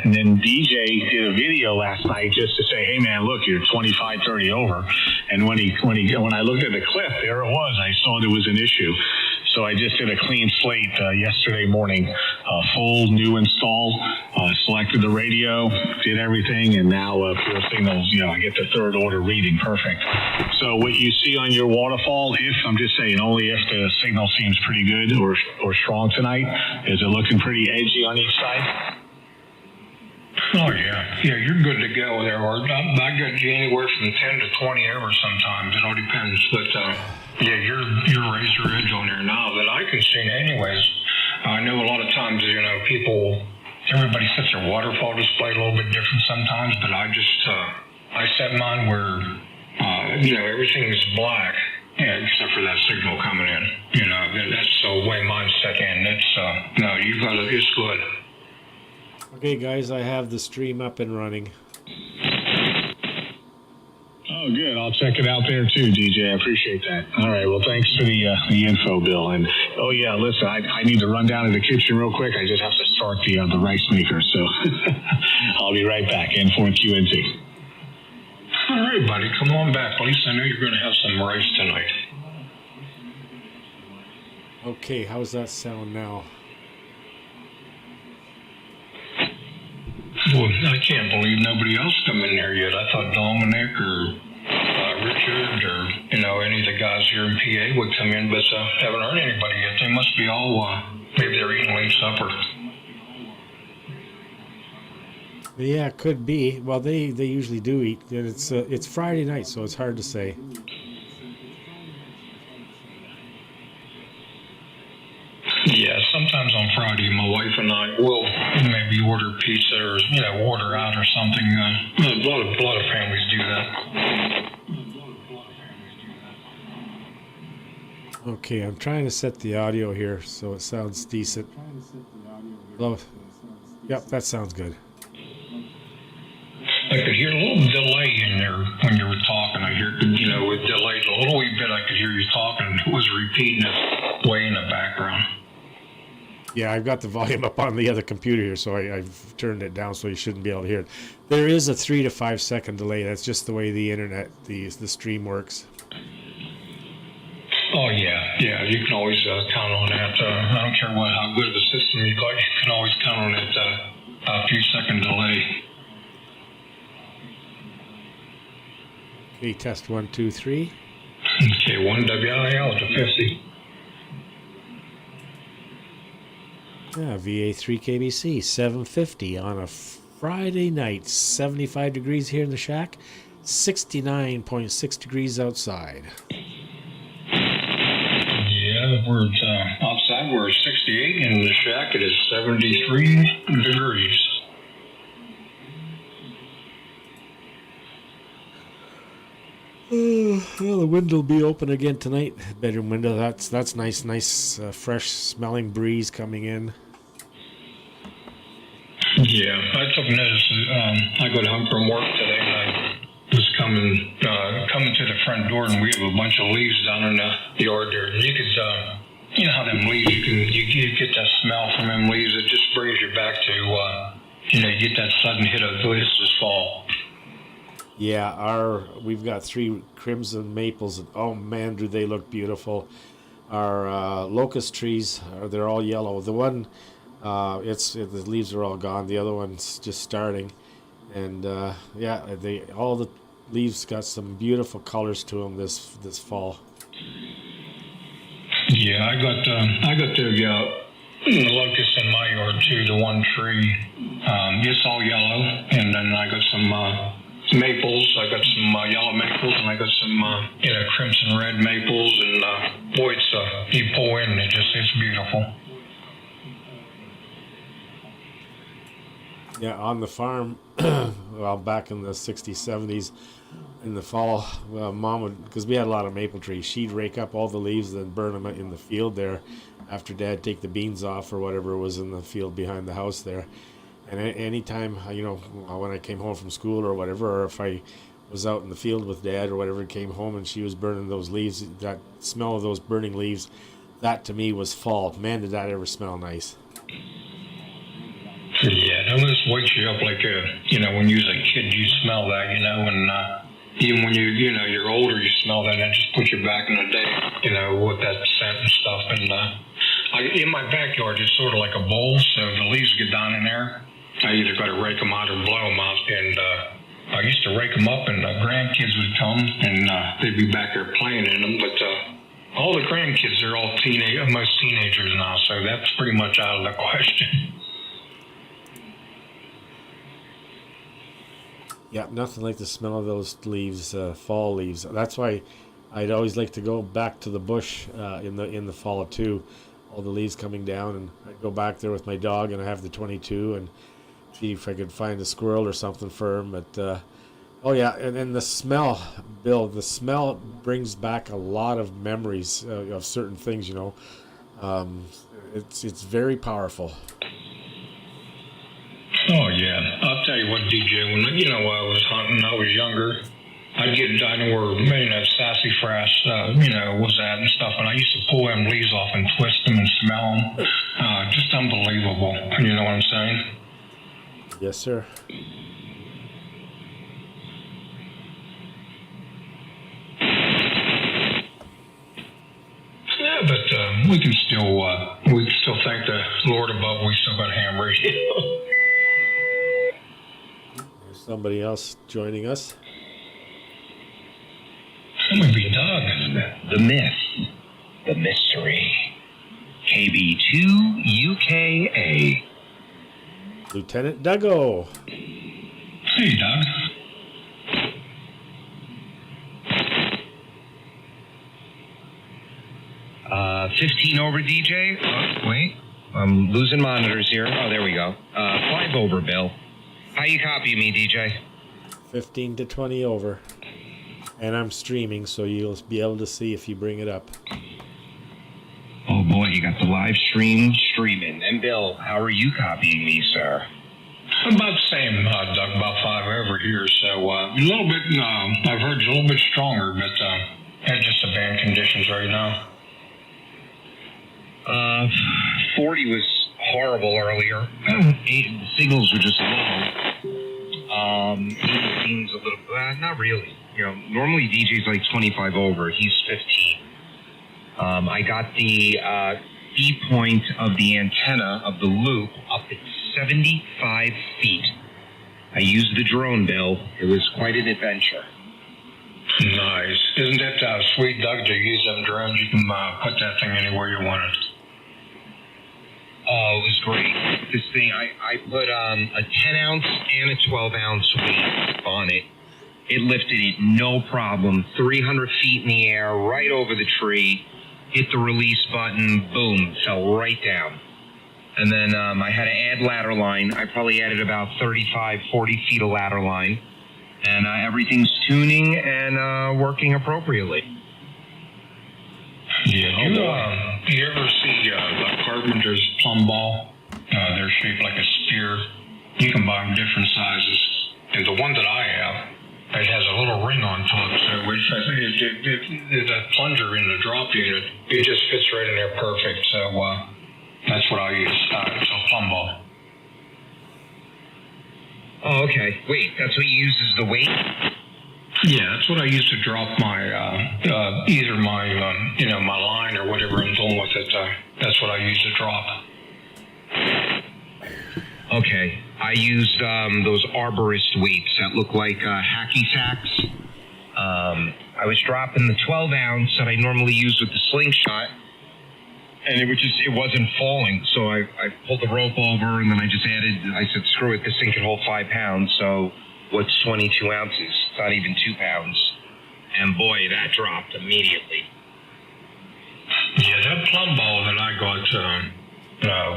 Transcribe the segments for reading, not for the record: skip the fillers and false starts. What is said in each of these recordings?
it. And then DJ did a video last night just to say, hey man, look, you're 25, 30 over. And when I looked at the clip, there it was. I saw there was an issue. So I just did a clean slate yesterday morning, full new install, selected the radio, did everything, and now pure signals, I get the third order reading perfect. So what you see on your waterfall, I'm just saying, only if the signal seems pretty good or strong tonight, is it looking pretty edgy on each side? Oh, yeah. Yeah, you're good to go there. Or I got you anywhere from 10 to 20 hours sometimes. It all depends. But, yeah, you're razor edge on there now that I can see anyways. I know a lot of times, everybody sets their waterfall display a little bit different sometimes, but I set mine where, everything is black. Yeah, except for that signal coming in. That's the way mine's set in. It's good. Okay, guys, I have the stream up and running. Oh, good. I'll check it out there too, DJ. I appreciate that. All right. Well, thanks for the info, Bill. And listen, I need to run down to the kitchen real quick. I just have to start the rice maker. So I'll be right back. N4QNT. All right, buddy. Come on back. At least I know you're going to have some rice tonight. Okay, how's that sound now? Well, I can't believe nobody else come in there yet. I thought Dominic or Richard or, any of the guys here in PA would come in, but haven't heard anybody yet. They must be all, maybe they're eating late supper. Yeah, it could be. Well, they usually do eat. It's Friday night, so it's hard to say. Yeah, sometimes on Friday, my wife and I will maybe order pizza or order out or something. A lot of families do that. Okay, I'm trying to set the audio here so it sounds decent. Hello. Yep, that sounds good. I could hear a little delay in there when you were talking. I hear, it delayed a little wee bit. I could hear you talking. It was repeating it way in the background. Yeah, I've got the volume up on the other computer here, so I've turned it down so you shouldn't be able to hear it. There is a 3 to 5 second delay. That's just the way the internet, the stream works. Oh, yeah. Yeah, you can always count on that. I don't care how good of a system you got. You can always count on that a few second delay. Okay, test 1, 2, 3. Okay, 1WIL to 50. Yeah, VA3 KBC, 750 on a Friday night. 75 degrees here in the shack, 69.6 degrees outside. Yeah, we're outside. We're 68, and in the shack it is 73 degrees. Well, the window will be open again tonight. Bedroom window. That's nice, fresh smelling breeze coming in. Yeah, I took notice. I got home from work today, and I was coming to the front door, and we have a bunch of leaves down in the yard there. And you could, you know how them leaves, you get that smell from them leaves. It just brings you back to, you get that sudden hit of this is fall. Yeah, we've got 3 crimson maples, and oh man, do they look beautiful. Our locust trees, they're all yellow. The one, the leaves are all gone. The other one's just starting, and all the leaves got some beautiful colors to them this fall. Yeah, I got the locust in my yard too. The one tree, it's all yellow, and then I got some. Maples. I got some yellow maples, and I got some crimson red maples, and boy, it's you pull in, it's beautiful. Yeah, on the farm, well, back in the 60s, 70s, in the fall, Mom would, because we had a lot of maple trees, she'd rake up all the leaves and then burn them in the field there after Dad take the beans off or whatever was in the field behind the house there. And anytime, when I came home from school or whatever, or if I was out in the field with Dad or whatever, came home and she was burning those leaves, that smell of those burning leaves, that to me was fall. Man, did that ever smell nice. Yeah, and this wakes you up like when you was a kid, you smell that, and even when you're older, you smell that, and it just puts you back in the day, with that scent and stuff. And in my backyard, it's sort of like a bowl, so the leaves get down in there. I either got to rake them out or blow them out, and I used to rake them up, and grandkids would come, and they'd be back there playing in them, but all the grandkids are all most teenagers now, so that's pretty much out of the question. Yeah, nothing like the smell of those leaves, fall leaves. That's why I'd always like to go back to the bush in the fall too. All the leaves coming down, and I'd go back there with my dog, and I have the 22, and see if I could find a squirrel or something for him. But oh yeah, and then the smell, Bill. The smell brings back a lot of memories of certain things. It's very powerful. Oh yeah, I'll tell you what, DJ. When I was hunting, I was younger. I'd get down where sassafras, was that and stuff, and I used to pull them leaves off and twist them and smell them. Just unbelievable. You know what I'm saying? Yes, sir. Yeah, but we can still thank the Lord above. We still got ham radio. There's somebody else joining us. That might be Doug. The myth, the mystery. KB2 UKA. Lieutenant Duggo. Hey, Doug. 15 over, DJ. Oh, wait. I'm losing monitors here. Oh, there we go. 5 over, Bill. How you copy me, DJ? 15 to 20 over. And I'm streaming, so you'll be able to see if you bring it up. Oh, boy, you got the live stream streaming. And, Bill, how are you copying me, sir? About the same, Doug, about 5 over here. So, a little bit, I've heard you a little bit stronger, but that's just the band conditions right now. 40 was horrible earlier. The signals were just low. 80 seems a little, not really. Normally DJ's like 25 over. He's 15. I got the D point of the antenna of the loop up at 75 feet. I used the drone, Bill. It was quite an adventure. Nice. Isn't it sweet, Doug, to use them drones? You can put that thing anywhere you want it. Oh, it was great. This thing, I put a 10-ounce and a 12-ounce weight on it. It lifted it no problem, 300 feet in the air, right over the tree, hit the release button, boom, fell right down. And then I had to add ladder line. I probably added about 35, 40 feet of ladder line. And everything's tuning and working appropriately. Yeah, do you ever see the Carpenter's plumb ball? They're shaped like a spear. You can buy them different sizes. And the one that I have, it has a little ring on top, so there's a plunger in the drop unit. It just fits right in there perfect. So that's what I use. It's a plumb ball. Oh, okay. Wait, that's what you use as the weight? Yeah, that's what I use to drop my either my my line or whatever I'm doing with it. That's what I use to drop. Okay, I used those arborist weights that look like hacky sacks. I was dropping the 12-ounce that I normally use with the slingshot, and it wasn't falling. So I pulled the rope over, and then I said, screw it, this thing can hold 5 pounds. So what's 22 ounces? It's not even 2 pounds. And boy, that dropped immediately. Yeah, that plumb ball that I got,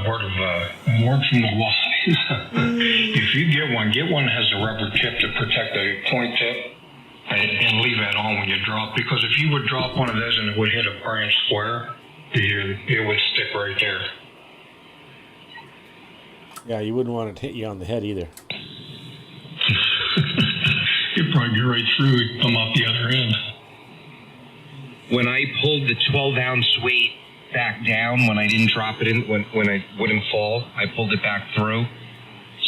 word from the wise. If you get one that has a rubber tip to protect the point tip, and leave that on when you drop. Because if you would drop one of those and it would hit a branch square, it would stick right there. Yeah, you wouldn't want it to hit you on the head either. You'd probably go right through and come up the other end. When I pulled the 12-ounce weight back down, when I didn't drop it in, when I wouldn't fall, I pulled it back through.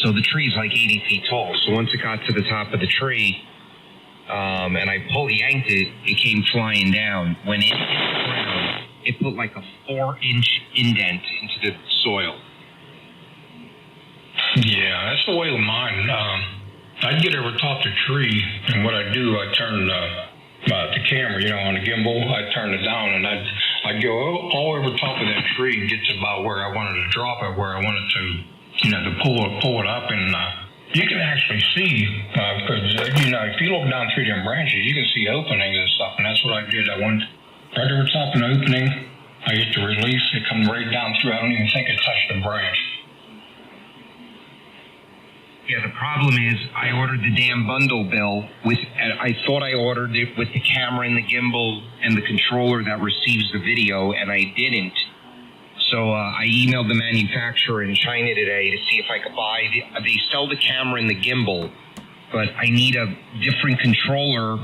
So the tree's like 80 feet tall. So once it got to the top of the tree, and I yanked it, it came flying down. When it hit the ground, it put like a 4-inch indent into the soil. Yeah, that's the way with mine. I'd get over top the tree, and what I do, I turn the camera, on the gimbal, I turn it down, and I'd go all over top of that tree and get to about where I wanted to drop it, where I wanted to, to pull it up, and you can actually see, because, if you look down through them branches, you can see openings and stuff, and that's what I did. I went right over top of an opening, I hit the release, it come right down through, I don't even think it touched the branch. Yeah, the problem is I ordered the damn bundle, Bill. I thought I ordered it with the camera and the gimbal and the controller that receives the video, and I didn't. So I emailed the manufacturer in China today to see if I could buy they sell the camera and the gimbal, but I need a different controller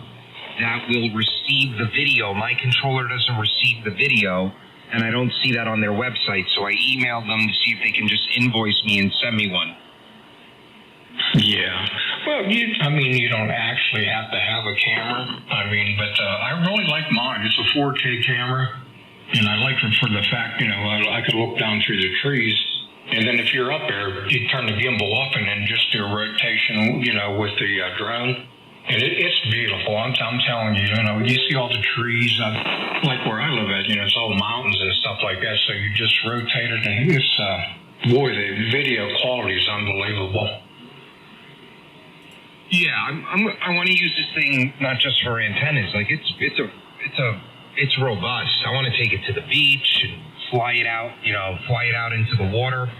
that will receive the video. My controller doesn't receive the video, and I don't see that on their website. So I emailed them to see if they can just invoice me and send me one. Yeah. Well, you don't actually have to have a camera. But I really like mine. It's a 4K camera, and I like it for the fact, I could look down through the trees, and then if you're up there, you turn the gimbal up and then just do a rotation, with the drone, and it's beautiful. I'm telling you, you see all the trees, like where I live at, it's all mountains and stuff like that, so you just rotate it, and it's, the video quality is unbelievable. Yeah, I want to use this thing not just for antennas. Like it's robust. I want to take it to the beach and fly it out into the water.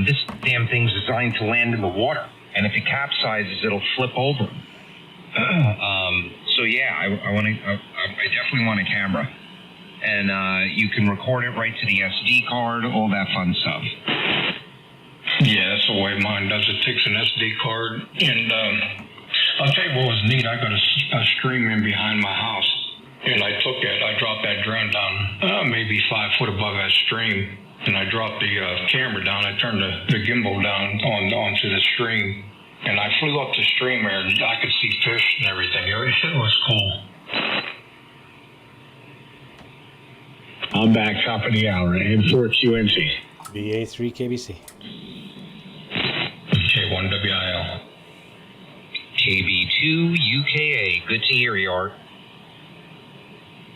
This damn thing's designed to land in the water, and if it capsizes, it'll flip over. So yeah, I definitely want a camera, and you can record it right to the SD card, all that fun stuff. Yeah, that's the way mine does. It takes an SD card, and I'll tell you what was neat. I got a stream in behind my house, and I dropped that drone down maybe 5 foot above that stream, and I dropped the camera down. I turned the gimbal down onto the stream, and I flew up the stream there, and I could see fish and everything. It was cool. I'm back, top of the hour, M4QNT. BA3 KBC. K1WIL. KB2 UKA. Good to hear you, Art.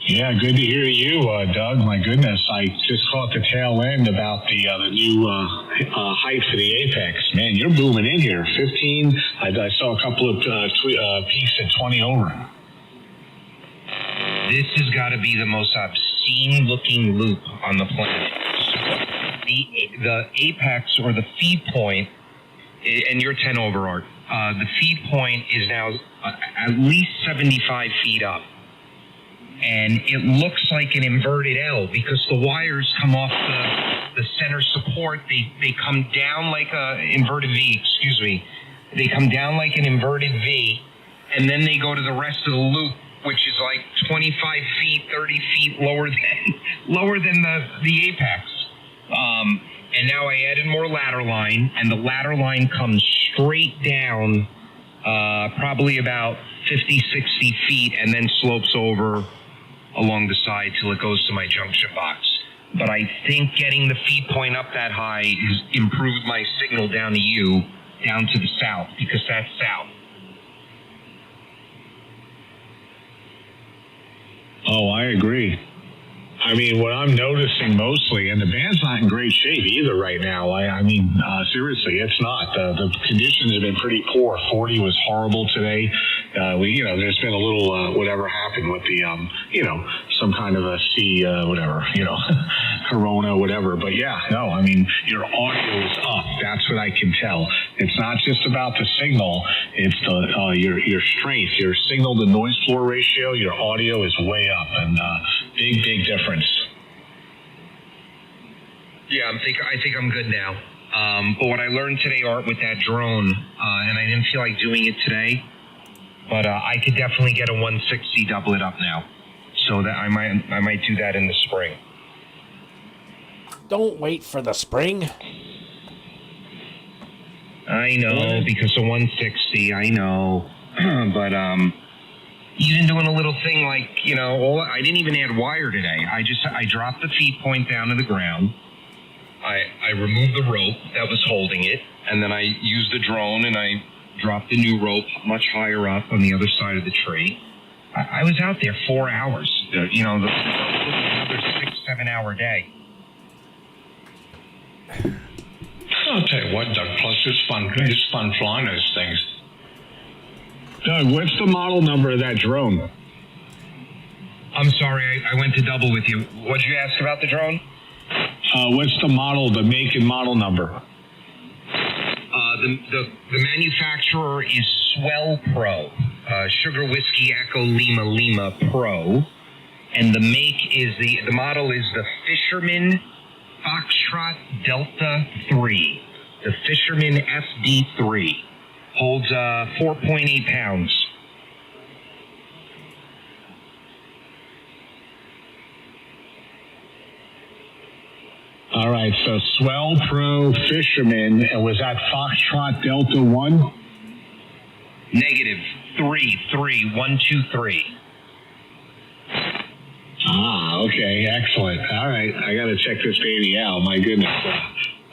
Yeah, good to hear you, Doug. My goodness, I just caught the tail end about the new height for the Apex. Man, you're moving in here. 15. I saw a couple of peaks at 20 over. This has got to be the most obscene-looking loop on the planet. The apex, or the feed point, and you're 10 over, Art. The feed point is now at least 75 feet up. And it looks like an inverted L because the wires come off the center support. They come down like a inverted V, excuse me. They come down like an inverted V, and then they go to the rest of the loop, which is like 25 feet, 30 feet lower than the apex. And now I added more ladder line, and the ladder line comes straight down probably about 50, 60 feet, and then slopes over along the side till it goes to my junction box. But I think getting the feed point up that high has improved my signal down to you, down to the south, because that's south. Oh, I agree. I mean, what I'm noticing mostly, and the band's not in great shape either right now. Seriously, it's not. The conditions have been pretty poor. 40 was horrible today. There's been a little whatever happened with the, some kind of a corona, whatever. But yeah, no, I mean, your audio is up. That's what I can tell. It's not just about the signal. It's your strength, your signal to noise floor ratio. Your audio is way up, and big difference. Yeah, I think I'm good now. But what I learned today, Art, with that drone, and I didn't feel like doing it today, but I could definitely get a 160, double it up now. So that I might do that in the spring. Don't wait for the spring. I know, because of 160, I know. But, even doing a little thing like, I didn't even add wire today. I dropped the feed point down to the ground. I removed the rope that was holding it, and then I used the drone and I dropped the new rope much higher up on the other side of the tree. I was out there 4 hours, another 6-7 hour day. I'll tell you what, Doug, plus it's fun flying those things. Doug, what's the model number of that drone? I'm sorry, I went to double with you. What'd you ask about the drone? What's the make and model number? The manufacturer is Swell Pro, Sugar Whiskey Echo Lima Lima Pro, and the make is the model is the Fisherman Foxtrot Delta 3, the Fisherman FD3, holds 4.8 pounds. All right, so Swell Pro Fisherman, and was that Foxtrot Delta 1? Negative 33123. Ah, okay, excellent. All right, I got to check this baby out. My goodness.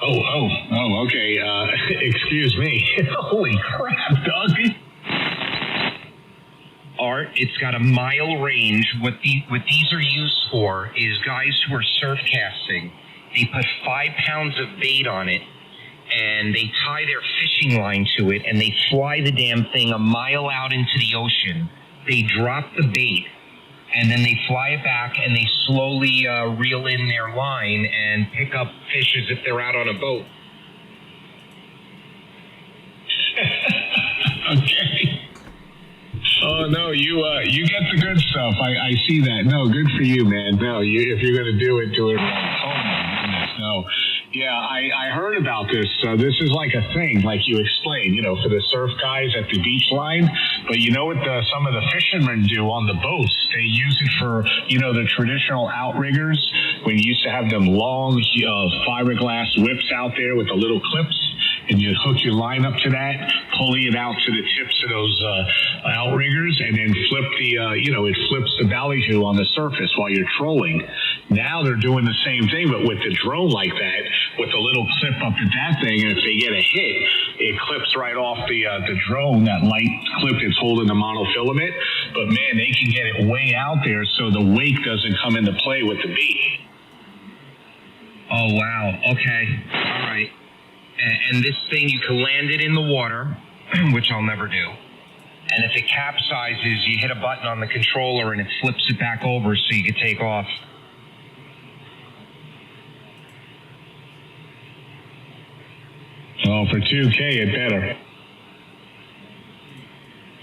Okay. Excuse me. Holy crap, Doug. Art, it's got a mile range. What these are used for is guys who are surf casting. They put 5 pounds of bait on it, and they tie their fishing line to it, and they fly the damn thing a mile out into the ocean. They drop the bait, and then they fly it back, and they slowly reel in their line and pick up fish as if they're out on a boat. Okay. Oh no, you get the good stuff. I see that. No, good for you, man. No, if you're going to do it right. Oh my goodness, no. Yeah, I heard about this. This is like a thing, like you explained, for the surf guys at the beach line. But you know what some of the fishermen do on the boats? They use it for, the traditional outriggers. When you used to have them long fiberglass whips out there with the little clips, and you hook your line up to that, pulling it out to the tips of those outriggers, and then flip it flips the ballyhoo on the surface while you're trolling. Now they're doing the same thing, but with the drone like that, with a little clip up at that thing, and if they get a hit, it clips right off the drone, that light clip that's holding the monofilament. But man, they can get it way out there so the wake doesn't come into play with the beat. Oh, wow. Okay. All right. And this thing, you can land it in the water, which I'll never do. And if it capsizes, you hit a button on the controller and it flips it back over so you can take off. Oh, for 2K, it better.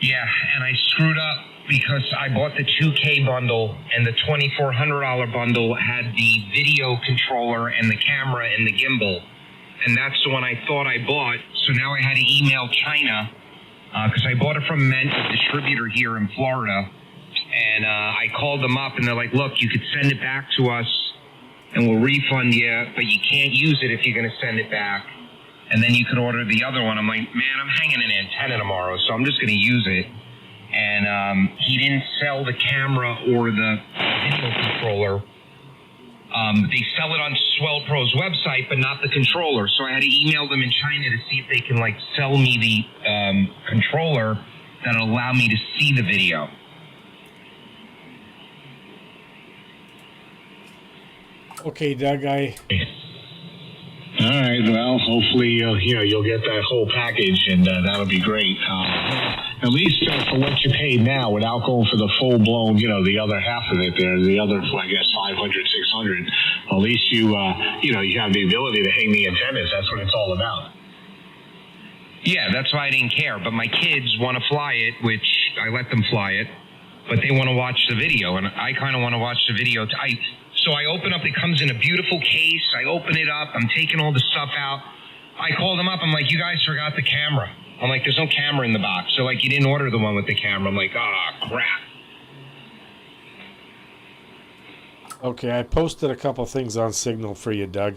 Yeah, and I screwed up because I bought the 2K bundle, and the $2,400 bundle had the video controller and the camera and the gimbal. And that's the one I thought I bought. So now I had to email China because I bought it from a distributor here in Florida. And I called them up, and they're like, look, you could send it back to us, and we'll refund you, but you can't use it if you're going to send it back. And then you could order the other one. I'm like, man, I'm hanging an antenna tomorrow, so I'm just going to use it. And he didn't sell the camera or the video controller. They sell it on Swell Pro's website, but not the controller. So I had to email them in China to see if they can sell me the controller that'll allow me to see the video. Okay, Doug, All right. Well, hopefully, you'll get that whole package, and that'll be great. At least for what you paid now, without going for the full blown, the other half of it there, the other, I guess, 500, 600. At least you have the ability to hang the antennas. That's what it's all about. Yeah, that's why I didn't care. But my kids want to fly it, which I let them fly it, but they want to watch the video, and I kind of want to watch the video. So I open up, it comes in a beautiful case. I open it up. I'm taking all the stuff out. I call them up. I'm like, you guys forgot the camera. I'm like, there's no camera in the box. So you didn't order the one with the camera. I'm like, crap. Okay, I posted a couple things on Signal for you, Doug.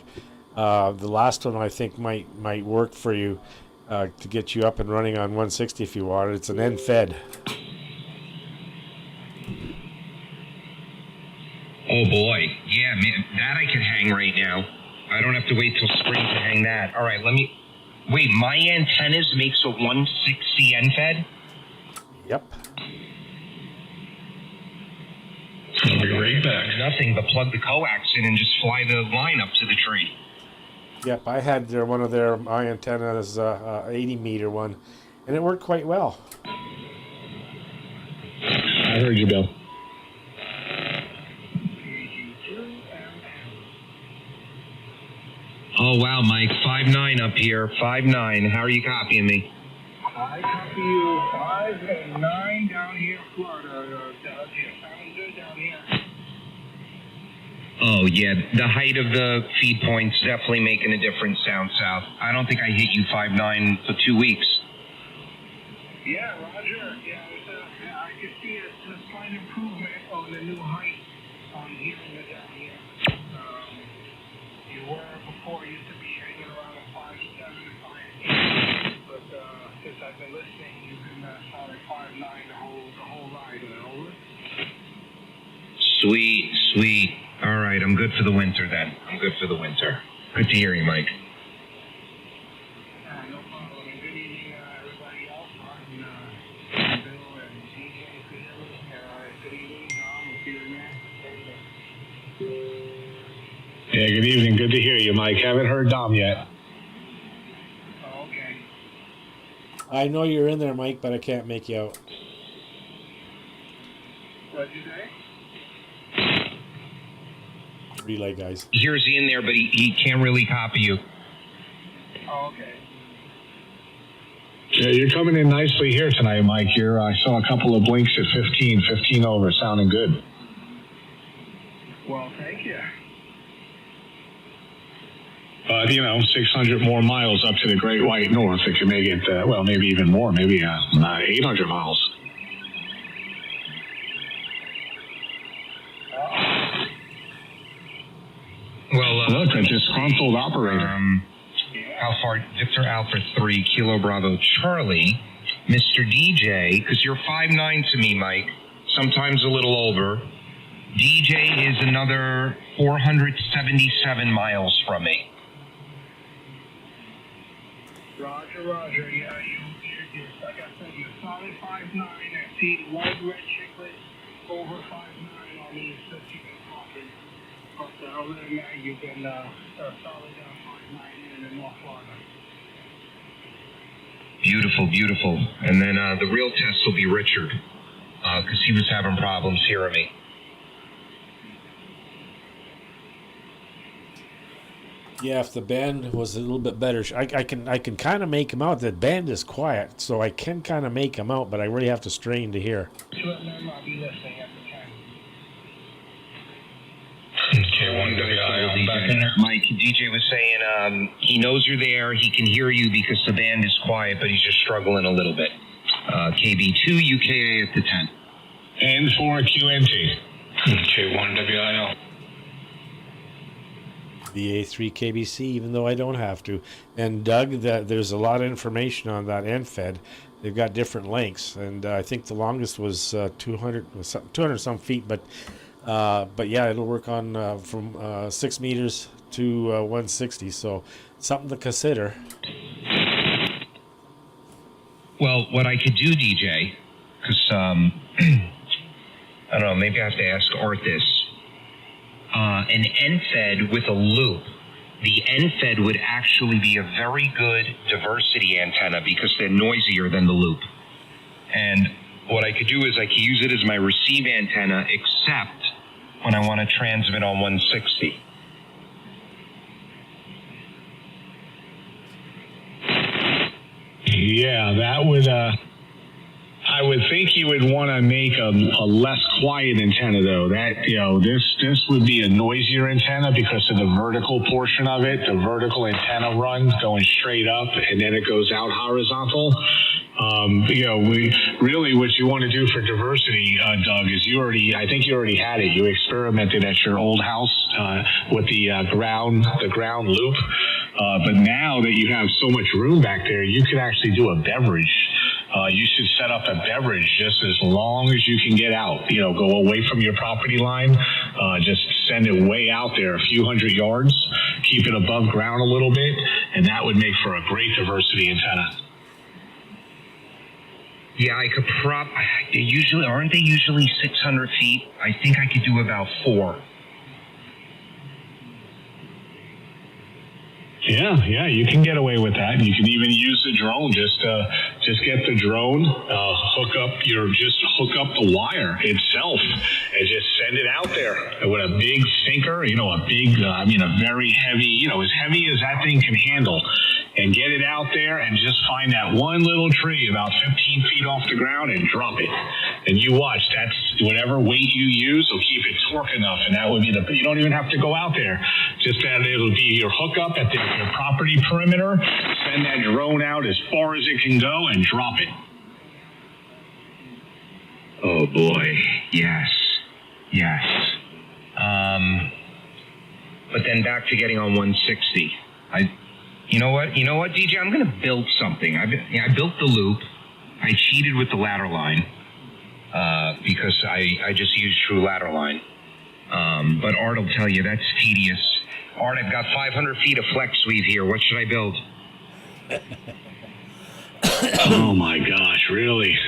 The last one I think might work for you to get you up and running on 160 if you want it. It's an end fed. Oh boy, yeah, man, that I can hang right now. I don't have to wait till spring to hang that. All right, wait, my antennas makes a 160 end fed? Yep. I'll be right back. Nothing but plug the coax in and just fly the line up to the tree. Yep, I had one of my antennas, 80 meter one, and it worked quite well. I heard you, Bill. Oh, wow, Mike, 5'9" up here, 5'9". How are you copying me? I copy you 5 and 9 down here in Florida. Sounding good down here. Oh, yeah, the height of the feed point's definitely making a difference down south. I don't think I hit you 5'9" for 2 weeks. Yeah, Roger. Yeah, I can see a slight improvement on the new height on here and down here. You were before, used to be hanging around a 5'7", 5'8", but since I've been listening, you've been solid 5'9" the whole ride. Over. Sweet. All right, I'm good for the winter then. Good to hear you, Mike. No problem. And good evening, everybody else. Bill and DJ, good evening, Tom, Yeah, good evening. Good to hear you, Mike. Haven't heard Dom yet. Oh, okay. I know you're in there, Mike, but I can't make you out. What'd you say? Relay guys. He hears you in there, but he can't really copy you. Oh, okay. Yeah, you're coming in nicely here tonight, Mike. I saw a couple of blinks at 15 over, sounding good. Well, thank you. But, 600 more miles up to the Great White North. It could make it, maybe even more, maybe 800 miles. Well, look, a disgruntled operator. How far? Victor Alpha 3, Kilo Bravo Charlie, Mr. DJ, because you're 5'9" to me, Mike, sometimes a little over. DJ is another 477 miles from me. Roger. Yeah, you're like I said, you're solid 5'9". I see white, red chiclet over 5'9" on these that you've been talking. But other than that, you've been solid 5'9" in North Florida. Beautiful. And then the real test will be Richard, because he was having problems hearing me. Yeah, if the band was a little bit better, I can kind of make him out. The band is quiet, so I can kind of make him out, but I really have to strain to hear. I'll be listening at the time. K1WI, I'm back in there. Mike, DJ was saying he knows you're there. He can hear you because the band is quiet, but he's just struggling a little bit. KB2 UKA at the 10. And for QNT. K1WIL. The A3 KBC, even though I don't have to. And Doug, there's a lot of information on that end fed. They've got different lengths, and I think the longest was 200 some feet. But yeah, it'll work on from 6 meters to 160. So something to consider. Well, what I could do, DJ, because I don't know, maybe I have to ask Art this. An end-fed with a loop, the end-fed would actually be a very good diversity antenna because they're noisier than the loop. And what I could do is I could use it as my receive antenna, except when I want to transmit on 160. Yeah, that would... I would think you would want to make a less quiet antenna, though. That this would be a noisier antenna because of the vertical portion of it. The vertical antenna runs going straight up, and then it goes out horizontal. We really what you want to do for diversity, Doug, is I think you already had it. You experimented at your old house with the ground loop. But now that you have so much room back there, you could actually do a beverage. You should set up a beverage just as long as you can get out. Go away from your property line. Just send it way out there, a few hundred yards. Keep it above ground a little bit, and that would make for a great diversity antenna. Yeah, I could aren't they usually 600 feet? I think I could do about 4. Yeah, you can get away with that. You can even use the drone. Just get the drone, hook up the wire itself, and just send it out there with a big sinker. A very heavy, as heavy as that thing can handle, and get it out there and just find that one little tree about 15 feet off the ground and drop it. And you watch. That's whatever weight you use will keep it torque enough, and that would be you don't even have to go out there. Just that it'll be your hookup at your property perimeter. Send that drone out as far as it can go and drop it. Oh boy, yes. But then back to getting on 160. You know what, DJ? I'm gonna build something. I built the loop. I cheated with the ladder line because I just used true ladder line. But Art will tell you that's tedious. Art, I've got 500 feet of flex weave here. What should I build? Oh my gosh, really?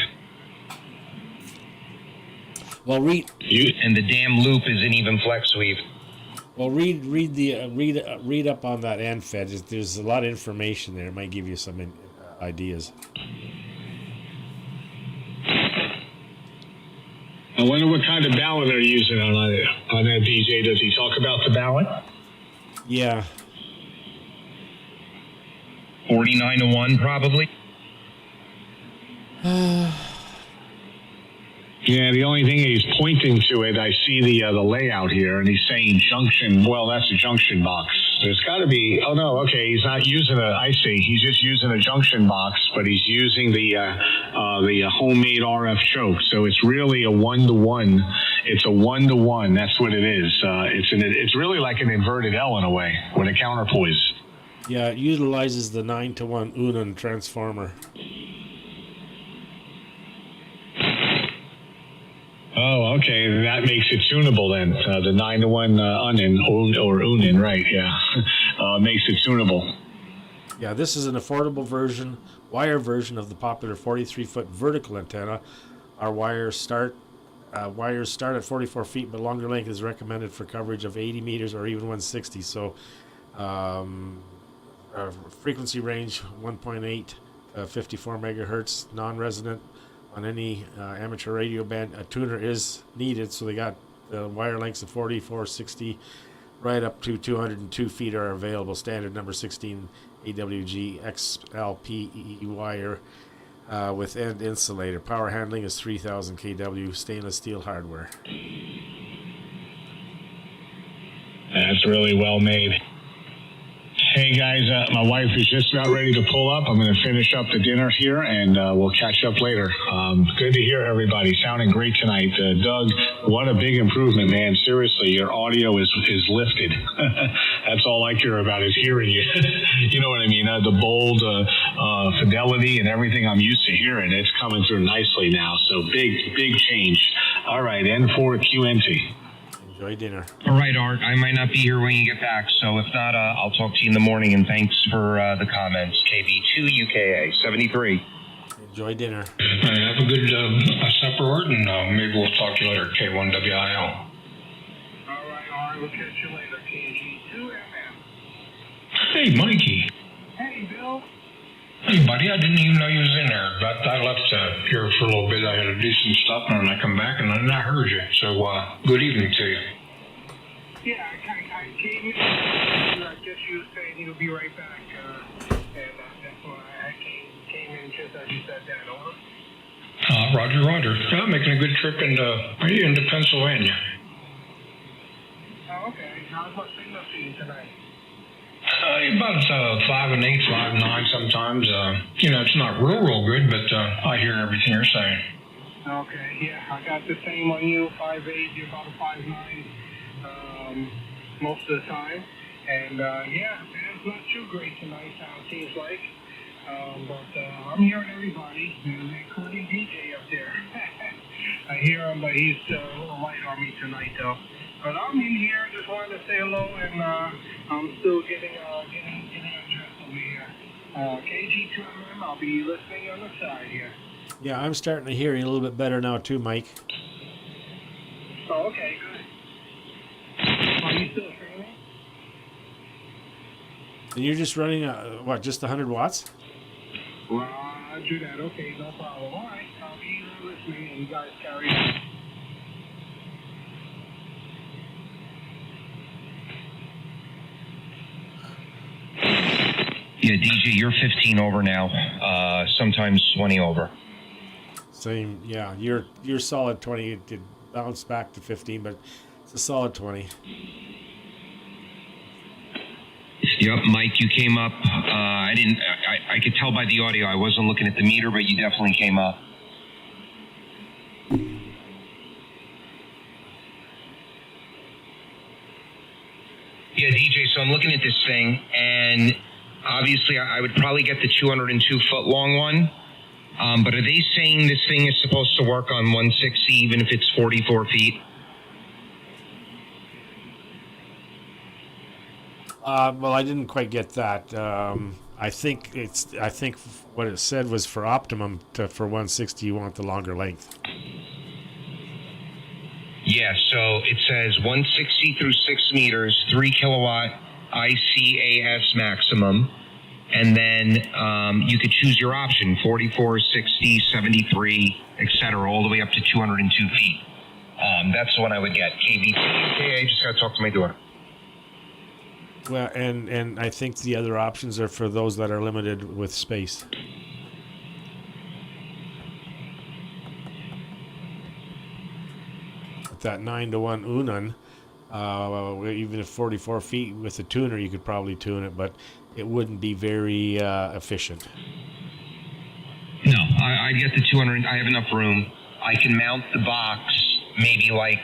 Well, read and the damn loop isn't even flex weave. Well, read up on that ANFED. There's a lot of information there. It might give you some ideas. I wonder what kind of ballot they're using on that DJ. Does he talk about the ballot? Yeah. 49-1, probably. Yeah, the only thing he's pointing to it, I see the layout here, and he's saying junction. Well, that's a junction box. There's got to be. Oh no, okay, he's not using I see. He's just using a junction box, but he's using the homemade RF choke. So it's really a 1-to-1. It's a 1-to-1. That's what it is. It's really like an inverted L in a way with a counterpoise. Yeah, it utilizes the 9-to-1 Anan transformer. Oh, okay. That makes it tunable then. The 9-to-1 Anan, right? Yeah, makes it tunable. Yeah, this is an affordable wire version of the popular 43-foot vertical antenna. Our wires start at 44 feet, but longer length is recommended for coverage of 80 meters or even 160. So, frequency range 1.8 54 megahertz, non-resonant. On any amateur radio band, a tuner is needed, so they got wire lengths of 44, 60, right up to 202 feet are available. Standard number 16 AWG XLPE wire with end insulator. Power handling is 3000 kW, stainless steel hardware. That's really well made. Hey guys, my wife is just about ready to pull up. I'm going to finish up the dinner here, and we'll catch up later. Good to hear everybody. Sounding great tonight. Doug, what a big improvement, man. Seriously, your audio is lifted. That's all I care about is hearing you. You know what I mean? The bold fidelity and everything I'm used to hearing. It's coming through nicely now. So big change. All right, N4 QNT. Enjoy dinner. All right, Art. I might not be here when you get back, so if not, I'll talk to you in the morning, and thanks for the comments. KB2UKA 73. Enjoy dinner. Have a good supper, Art, and maybe we'll talk to you later, K1WIL. All right, we'll catch you later, KG2MM. Hey, Mikey. Hey, Bill. Hey, buddy, I didn't even know you was in there. But I left here for a little bit. I had to do some stuff, and then I come back, and then I heard you. So, good evening to you. Yeah, I came in. I guess you were saying you'll be right back, and that's why I came in just as you said that. Over. Roger. Yeah, making a good trip into Pennsylvania. Oh, okay. How's my signal for you tonight? About 5 and 8, 5 and 9 sometimes. It's not real good, but I hear everything you're saying. Okay, yeah, I got the same on you, 5'8", you're about a 5'9", most of the time. And yeah, it's not too great tonight, seems like. But I'm hearing everybody, including DJ up there. I hear him, but he's a little light on me tonight, though. But I'm in here, just wanted to say hello, and I'm still getting addressed over here. KG2MM, I'll be listening on the side here. Yeah, I'm starting to hear you a little bit better now too, Mike. Oh, okay, good. Are you still streaming? And you're just running, just 100 watts? Roger that. Okay, no problem. All right, I'll be listening, and you guys carry on. Yeah, DJ, you're 15 over now. Sometimes 20 over. Same, yeah. You're solid 20. It did bounce back to 15, but it's a solid 20. Yep, Mike, you came up. I could tell by the audio. I wasn't looking at the meter, but you definitely came up. Yeah, DJ, so I'm looking at this thing, and obviously I would probably get the 202-foot long one. But are they saying this thing is supposed to work on 160 even if it's 44 feet? Well, I didn't quite get that. I think what it said was for optimum for 160 you want the longer length. Yeah, so it says 160 through 6 meters, 3 kilowatt ICAS maximum, and then you could choose your option, 44, 60, 73, etc., all the way up to 202 feet. That's the one I would get. KVT. Okay, I just got to talk to my daughter. Well, and I think the other options are for those that are limited with space. That 9-to-1 Anan, even if 44 feet with a tuner, you could probably tune it, but it wouldn't be very efficient. No, I'd get the 200. I have enough room. I can mount the box maybe like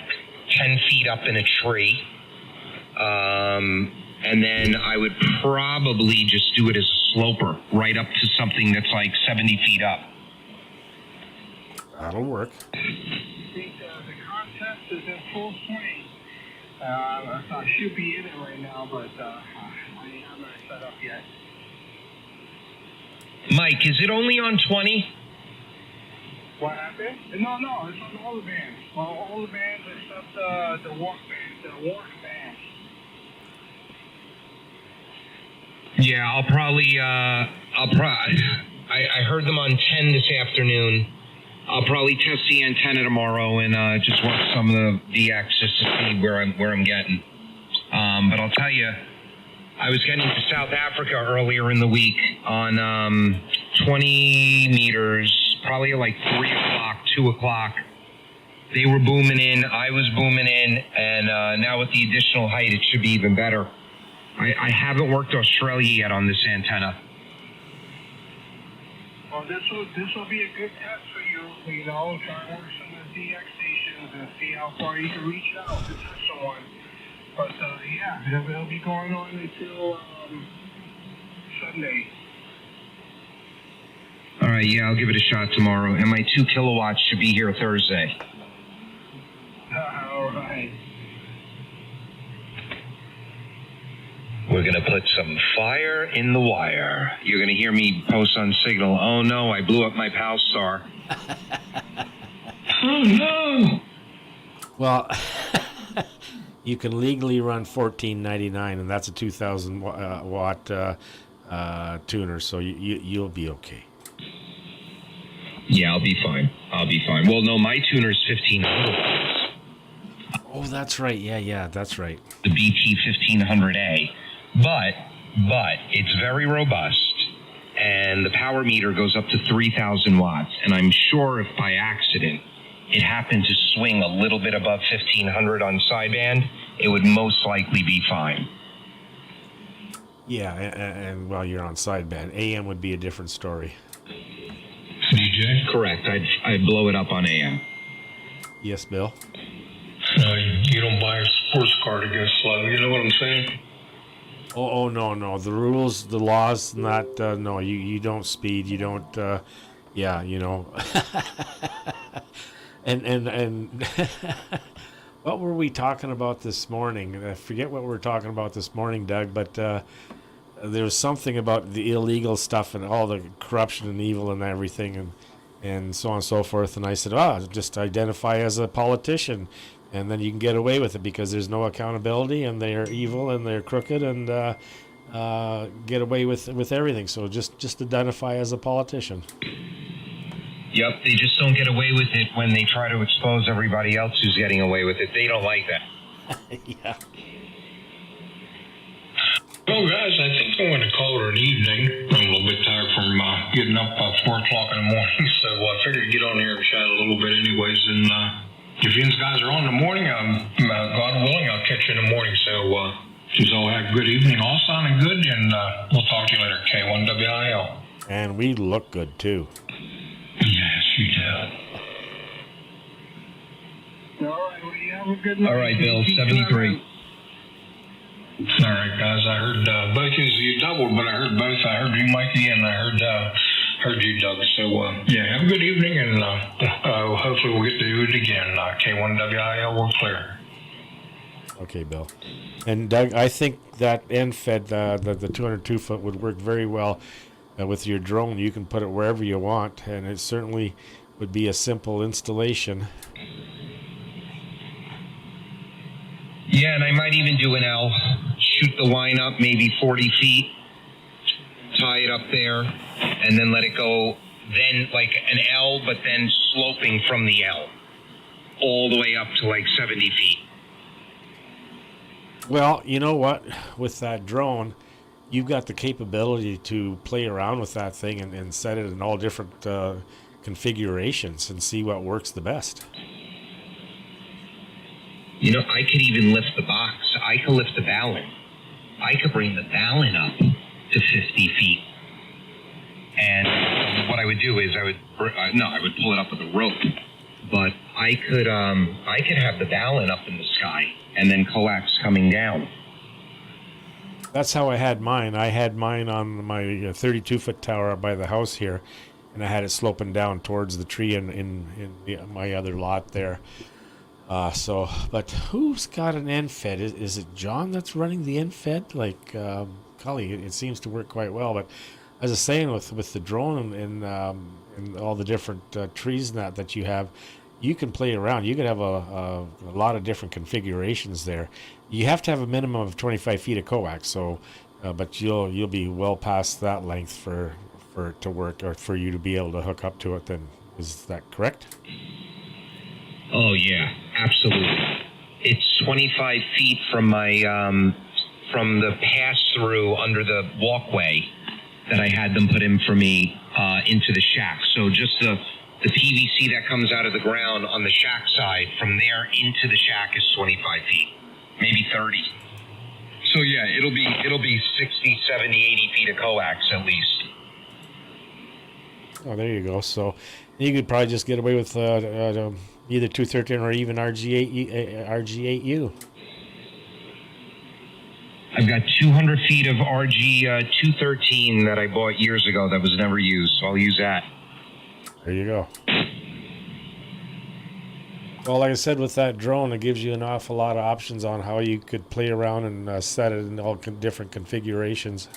10 feet up in a tree. And then I would probably just do it as a sloper right up to something that's like 70 feet up. That'll work. I think the contest is in full swing. I should be in it right now, but I'm not set up yet. Mike, is it only on 20? What happened? No, it's on all the bands. Well, all the bands except the walk band. The walk band. Yeah, I'll probably, I heard them on 10 this afternoon. I'll probably test the antenna tomorrow and just work some of the VX just to see where I'm getting. But I'll tell you, I was getting to South Africa earlier in the week on 20 meters, probably like 3 o'clock, 2 o'clock. They were booming in, I was booming in, and now with the additional height, it should be even better. I haven't worked Australia yet on this antenna. Well, this will be a good test for you. You know, try to work some of the DX stations and see how far you can reach out to test someone. But yeah, it'll be going on until Sunday. All right, yeah, I'll give it a shot tomorrow. And my 2 kilowatts should be here Thursday. All right. We're going to put some fire in the wire. You're going to hear me post on Signal, oh no, I blew up my PAL star. Oh no! Well, you can legally run 1499, and that's a 2,000 watt tuner, so you'll be okay. Yeah, I'll be fine. Well, no, my tuner's 1,500. Oh, that's right. Yeah, that's right. The BT 1500A. But it's very robust, and the power meter goes up to 3,000 watts. And I'm sure if by accident it happened to swing a little bit above 1,500 on sideband, it would most likely be fine. Yeah, and while you're on sideband, AM would be a different story. DJ? Correct. I'd blow it up on AM. Yes, Bill? You don't buy a sports car to go slow. You know what I'm saying? Oh, no. The rules, the laws, not, no, you don't speed. You don't, yeah, you know. and what were we talking about this morning? I forget what we were talking about this morning, Doug, but there was something about the illegal stuff and all the corruption and evil and everything and so on and so forth. And I said, just identify as a politician, and then you can get away with it because there's no accountability and they're evil and they're crooked and get away with everything. So just identify as a politician. Yep, they just don't get away with it when they try to expose everybody else who's getting away with it. They don't like that. Yeah. Well, guys, I think I'm going to call it an evening. I'm a little bit tired from getting up 4 o'clock in the morning, so I figured get on here and chat a little bit anyways. And if you guys are on in the morning, God willing, I'll catch you in the morning. So just all have a good evening, all sounding good, and we'll talk to you later. K1WIL. And we look good, too. Yes, you do. All right, well, you have a good night. All right, Bill, 73. All right, guys. I heard both of you doubled, but I heard both. I heard you, Mikey, and I heard you, Doug. So, yeah, have a good evening, and hopefully we'll get to do it again. K1WIL, we're clear. Okay, Bill. And Doug, I think that end fed, the 202 foot would work very well with your drone. You can put it wherever you want, and it certainly would be a simple installation. Yeah, and I might even do an L. Shoot the line up maybe 40 feet, tie it up there, and then let it go. Then like an L, but then sloping from the L all the way up to like 70 feet. Well, you know what? With that drone, you've got the capability to play around with that thing and set it in all different configurations and see what works the best. You know, I could even lift the box. I could lift the balun. I could bring the balun up to 50 feet. And what I would do is I would pull it up with a rope. But I could have the balun up in the sky and then coax coming down. That's how I had mine. I had mine on my 32-foot tower by the house here, and I had it sloping down towards the tree in my other lot there. But who's got an end fed? Is it John that's running the end fed? Like, golly, it seems to work quite well. But as I was saying, with the drone and all the different trees and that you have, you can play around. You could have a lot of different configurations there. You have to have a minimum of 25 feet of coax. So, but you'll be well past that length for it to work, or for you to be able to hook up to it. Then is that correct? Oh yeah, absolutely. It's 25 feet from my from the pass-through under the walkway that I had them put in for me into the shack. So just the PVC that comes out of the ground on the shack side, from there into the shack is 25 feet, maybe 30. So yeah, it'll be 60, 70, 80 feet of coax at least. Oh, there you go. So you could probably just get away with either 213 or even RG8U. I've got 200 feet of RG213 that I bought years ago that was never used, so I'll use that. There you go. Well, like I said, with that drone, it gives you an awful lot of options on how you could play around and set it in all different configurations.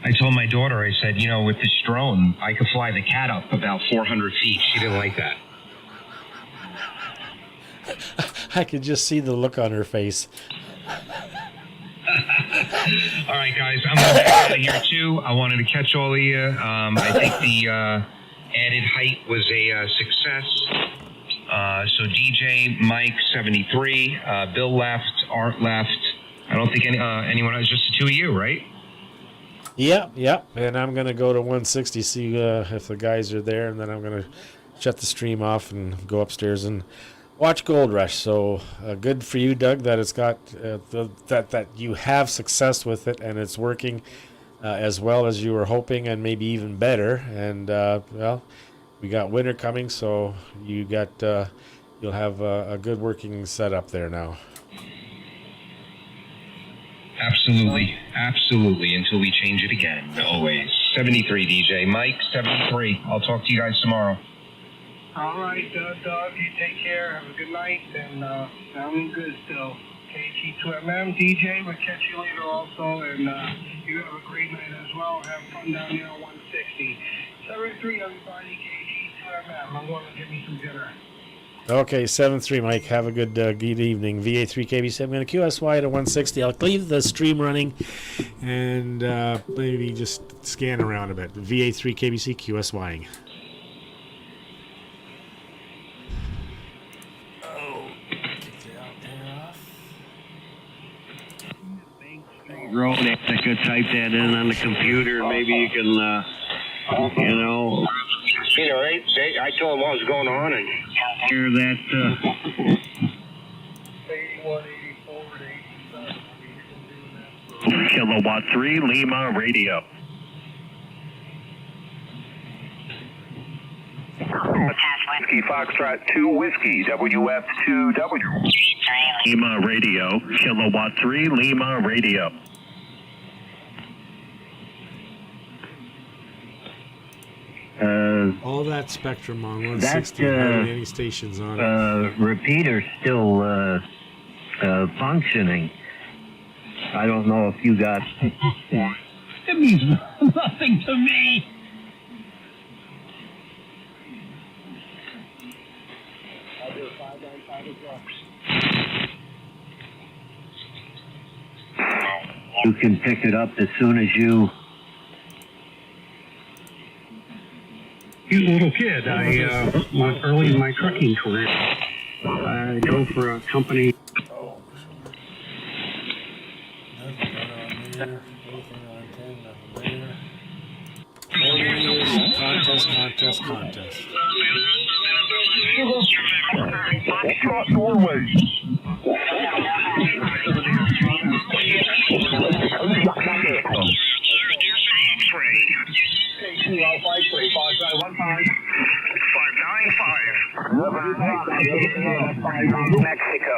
I told my daughter, I said, you know, with this drone, I could fly the cat up about 400 feet. She didn't like that. I could just see the look on her face. All right, guys, I'm going to get out of here, too. I wanted to catch all of you. I think the added height was a success. So DJ, Mike, 73, Bill left, Art left. I don't think anyone else, just the two of you, right? Yep. And I'm going to go to 160, see if the guys are there, and then I'm going to shut the stream off and go upstairs and watch Gold Rush. So good for you, Doug, that it's got that you have success with it and it's working as well as you were hoping, and maybe even better. And well, we got winter coming, so you'll have a good working setup there now. Absolutely. Absolutely. Until we change it again. Always. 73, DJ. Mike, 73. I'll talk to you guys tomorrow. All right, Doug, you take care. Have a good night, and sounding good still. KG2MM, DJ, we'll catch you later also, and you have a great night as well. Have fun down here on 160. 73, everybody, KG2MM. I'm going to give me some dinner. Okay, 7-3, Mike. Have a good evening. VA3 KB7. I'm going to QSY to 160. I'll leave the stream running and maybe just scan around a bit. VA3 KBC QSYing. Road, if I could type that in on the computer, maybe you can, you know. I told him what was going on and Hear that, 81, 84, Kilowatt 3, Lima Radio. Whiskey Foxtrot 2 Whiskey WF2W. Lima Radio, Kilowatt 3, Lima Radio. All that spectrum on 160, having any stations on it. Repeater's still functioning. I don't know if you got... It means nothing to me. You can pick it up as soon as you... Little kid. I was early in my trucking career. I drove for a company. Contest. Mexico.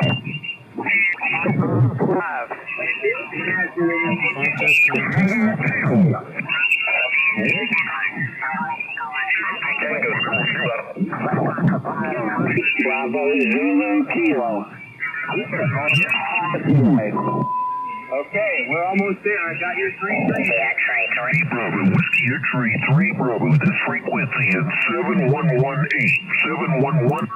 Bravo Zulu Kilo. Okay, we're almost there. I got your 3 X-ray 3. Bravo, Whiskey X-ray 3, Bravo. This frequency is 7118. 711.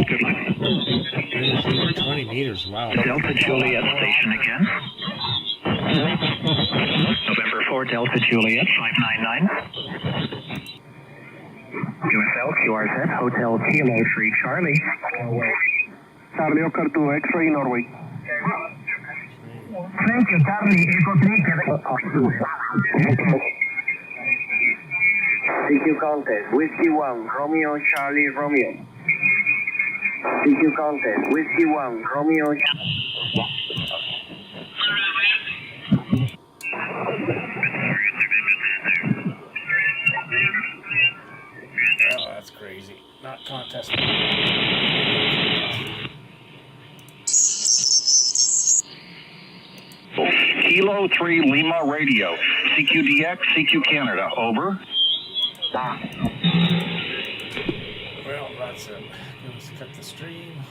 Good luck. 20 meters, wow. Delta Juliet station again. November 4, Delta Juliet, 599. QSL, QRZ, Hotel Kilo 3 Charlie. Charlie Oscar 2, X-ray Norway. Thank you, Charlie. Echo 3. CQ Contest, Whiskey 1, Romeo Charlie Romeo. CQ Contest, Whiskey 1, Romeo Oh, that's crazy. Not contest. Kilo 3 Lima Radio. CQDX, CQ Canada. Over. Well, that's it. Let's cut the stream.